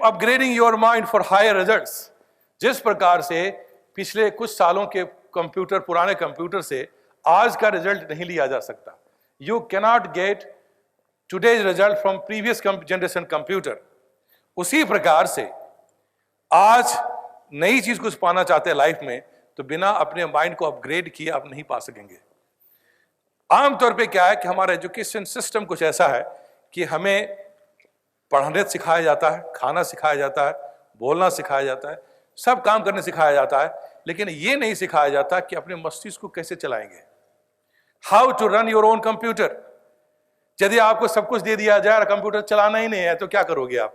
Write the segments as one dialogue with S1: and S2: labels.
S1: Upgrading your mind for higher results. जिस प्रकार से पिछले कुछ सालों के कंप्यूटर, पुराने कंप्यूटर से आज का रिजल्ट नहीं लिया जा सकता। You cannot get today's result from previous generation computer. उसी प्रकार से आज नई चीज कुछ पाना चाहते हैं लाइफ में, तो बिना अपने माइंड को अपग्रेड किए आप नहीं पा सकेंगे। आमतौर पे क्या है कि हमारा एजुकेशन सिस्टम कुछ ऐसा है कि हमें पढ़ने सिखाया जाता है, खाना सिखाया जाता है, बोलना सिखाया जाता है, सब काम करने सिखाया जाता है, लेकिन ये नहीं सिखाया जाता कि अपने मस्तिष्क को कैसे चलाएंगे। How to run your own computer. यदि आपको सब कुछ दे दिया जाए और कंप्यूटर चलाना ही नहीं है तो क्या करोगे आप?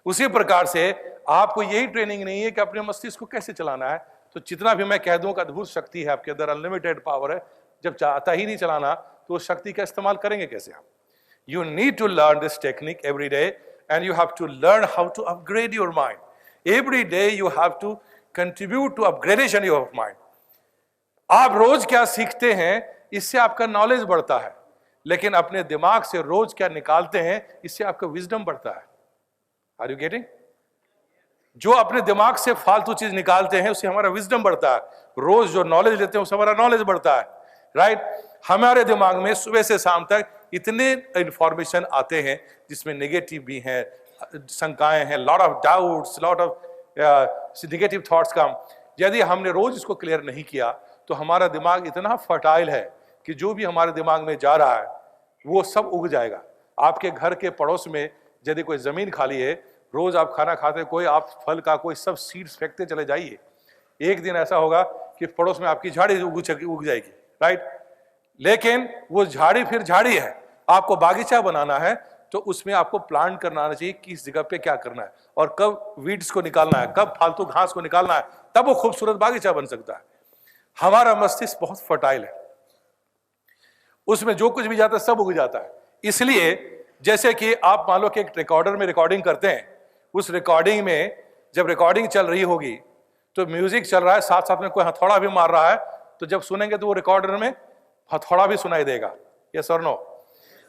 S1: उसी प्रकार से आपको यही ट्रेनिंग नहीं है कि अपने मस्तिष्क को कैसे चलाना है। तो जितना भी मैं कह दूं कि अद्भुत शक्ति है आपके अंदर, अनलिमिटेड पावर है, जब चाहता ही नहीं चलाना तो उस शक्ति का इस्तेमाल करेंगे कैसे आप? You need to learn this technique every day, and you have to learn how to upgrade your mind. Every day you have to contribute to upgradation of mind. आप रोज क्या सीखते हैं इससे आपका नॉलेज बढ़ता है, लेकिन अपने दिमाग से रोज क्या निकालते हैं इससे आपका विजडम बढ़ता है। Are you getting? जो अपने दिमाग से फालतू चीज निकालते हैं उससे हमारा विजडम बढ़ता है। रोज जो नॉलेज लेते हैं उससे हमारा नॉलेज बढ़ता है। राइट? हमारे दिमाग में सुबह से शाम तक इतने इंफॉर्मेशन आते हैं जिसमें नेगेटिव भी हैं, शंकाएं हैं, lot of doubts, lot of negative thoughts का। यदि हमने रोज इसको क्लियर नहीं किया तो हमारा दिमाग इतना फर्टाइल है कि जो भी हमारे दिमाग में जा रहा है वो सब उग जाएगा। आपके घर के पड़ोस में यदि कोई जमीन खाली है, रोज आप खाना खाते, कोई आप फल का कोई सब सीड्स फेंकते चले जाइए, एक दिन ऐसा होगा कि पड़ोस में आपकी झाड़ी उग जाएगी। राइट? लेकिन वो झाड़ी फिर झाड़ी है। आपको बागीचा बनाना है तो उसमें आपको प्लांट करना आना चाहिए, किस जगह पे क्या करना है और कब वीड्स को निकालना है, कब फालतू घास को निकालना है, तब वो खूबसूरत बागीचा बन सकता है। हमारा मस्तिष्क बहुत फर्टाइल है, उसमें जो कुछ भी जाता है सब उग जाता है। इसलिए जैसे कि आप मान लो कि एक रिकॉर्डर में रिकॉर्डिंग करते हैं, उस रिकॉर्डिंग में जब रिकॉर्डिंग चल रही होगी तो म्यूजिक चल रहा है, साथ साथ में कोई हथौड़ा भी मार रहा है, तो जब सुनेंगे तो वो रिकॉर्डर में हथौड़ा भी सुनाई देगा। यस और नो?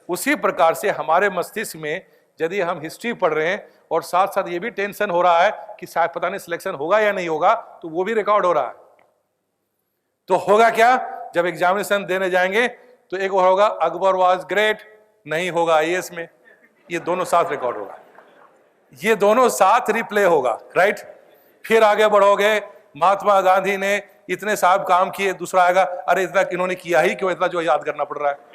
S1: उसी प्रकार से हमारे मस्तिष्क में यदि हम हिस्ट्री पढ़ रहे हैं और साथ साथ ये भी टेंशन हो रहा है कि शायद पता नहीं सिलेक्शन होगा या नहीं होगा, तो वो भी रिकॉर्ड हो रहा है। तो होगा क्या, जब एग्जामिनेशन देने जाएंगे तो एक और होगा अकबर वाज ग्रेट, नहीं होगा आईएएस में, ये दोनों साथ रिकॉर्ड होगा, ये दोनों साथ रिप्ले होगा। राइट? फिर आगे बढ़ोगे, महात्मा गांधी ने इतने साहब काम किए, दूसरा आएगा अरे इतना इन्होंने किया ही क्यों, इतना जो याद करना पड़ रहा है।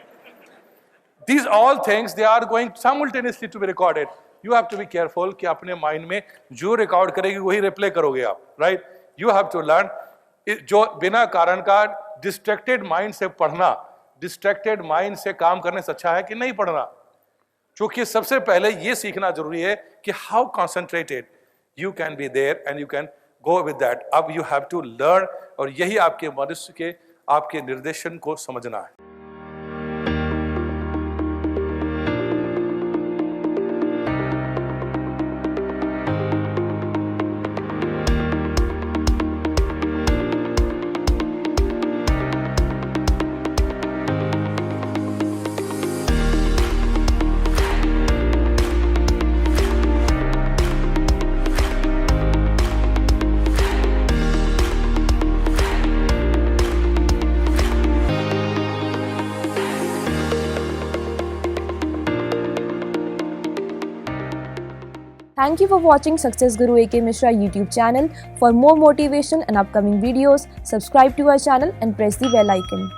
S1: These all things they are going simultaneously to be recorded. You have to be careful कि अपने माइंड में जो रिकॉर्ड करेगी वही रिप्ले करोगे आप। Right? You have to learn जो बिना कारण का डिस्ट्रैक्टेड माइंड से पढ़ना, डिस्ट्रैक्टेड माइंड से काम करने से अच्छा है कि नहीं पढ़ना। क्योंकि सबसे पहले ये सीखना जरूरी है कि how concentrated you can be there and you can go with that. अब यू हैव टू लर्न, और यही आपके मनुष्य के आपके निर्देशन को समझना है।
S2: Thank you for watching Success Guru A.K. Mishra YouTube channel. For more motivation and upcoming videos, subscribe to our channel and press the bell icon.